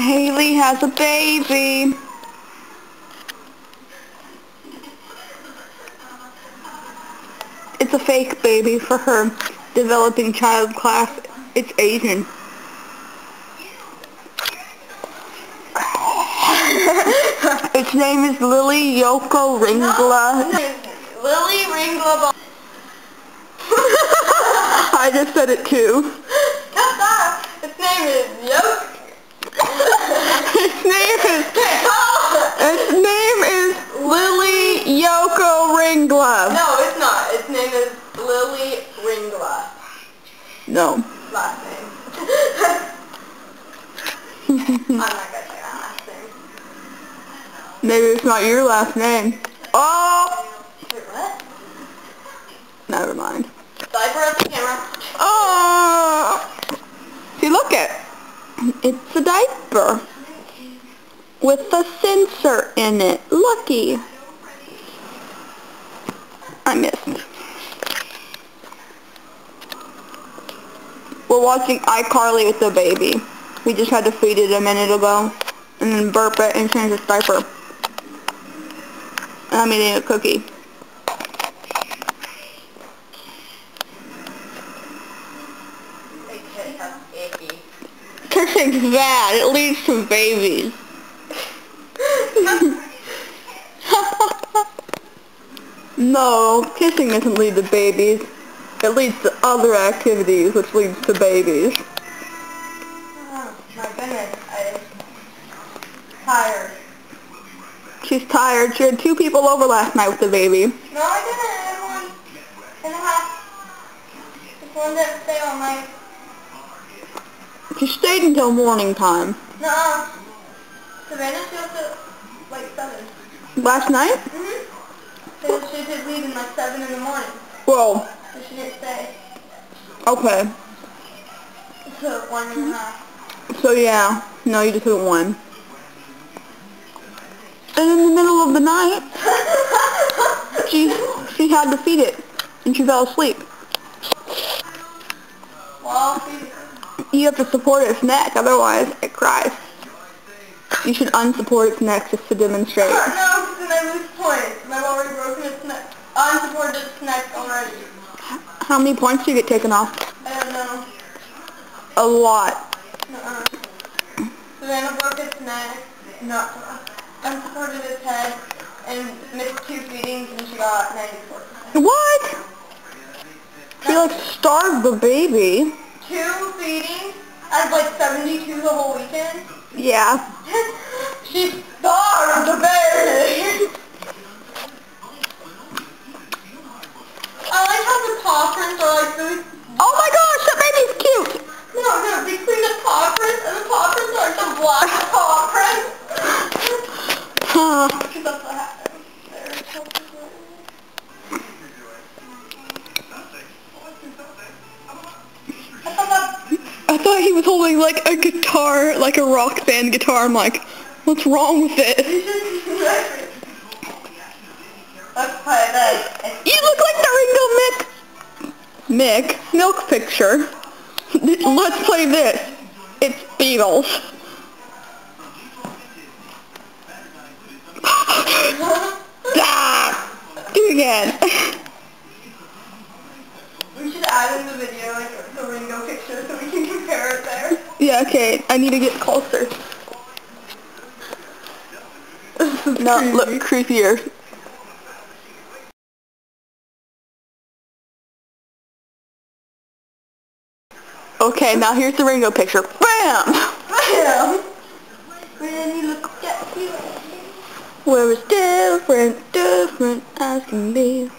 Haley has a baby. It's a fake baby for her developing child class. It's Asian. Its name is Lily Yoko Ringla. Lily Ringla. I just said it too. Its name is Yoko. Its name is Lily Yoko Ringla. No, it's not. Its name is Lily Ringla. No. Last name. I'm not gonna say that last name. Maybe it's not your last name. Oh! Wait, what? Never mind. Diaper at the camera. Oh! See, look it. It's a diaper with a sensor in it. Lucky. I missed. We're watching iCarly with the baby. We just had to feed it a minute ago and then burp it and change its diaper. And I'm eating a cookie. Kissing's bad. It leads to babies. No, kissing doesn't lead to babies. It leads to other activities, which leads to babies. Oh, my goodness. I'm tired. She's tired. She had 2 people over last night with the baby. No, I didn't. Everyone in the house. This one didn't stay all night. She stayed until morning time. No. Savannah stayed till like 7. Last night? Mm-hmm. So she did leave in like 7 in the morning. Whoa. So she didn't stay. Okay. So 1.5. So yeah. No, you just took 1. And in the middle of the night, she had to feed it, and she fell asleep. Well, You have to support its neck, otherwise it cries. You should unsupport its neck just to demonstrate. no, because then I lose points. And I've already broken its neck. Unsupported its neck already. How many points do you get taken off? I don't know. A lot. Nuh-uh. Savannah broke its neck. Not unsupported its head. And missed 2 feedings and she got 94%. What? She like starved the baby. 2 feedings? Out of like 72 the whole weekend? Yeah. She starved the baby! I like how the paw prints are like really... Oh my gosh, that baby's cute! No, they clean the paw prints and the paw prints are like the black paw prints. Huh. Because that's what happens. I thought he was holding like a guitar, like a rock band guitar. I'm like, what's wrong with it? Let's play this. You look like the Ringo Milk picture. Let's play this. It's Beatles. Ah! Do it again. We should add in the video like the Ringo picture so we can compare it there. Yeah, okay. I need to get closer. No, look creepier. Okay, now here's the Ringo picture. BAM! Bam! When you look at you. We're as different as can be.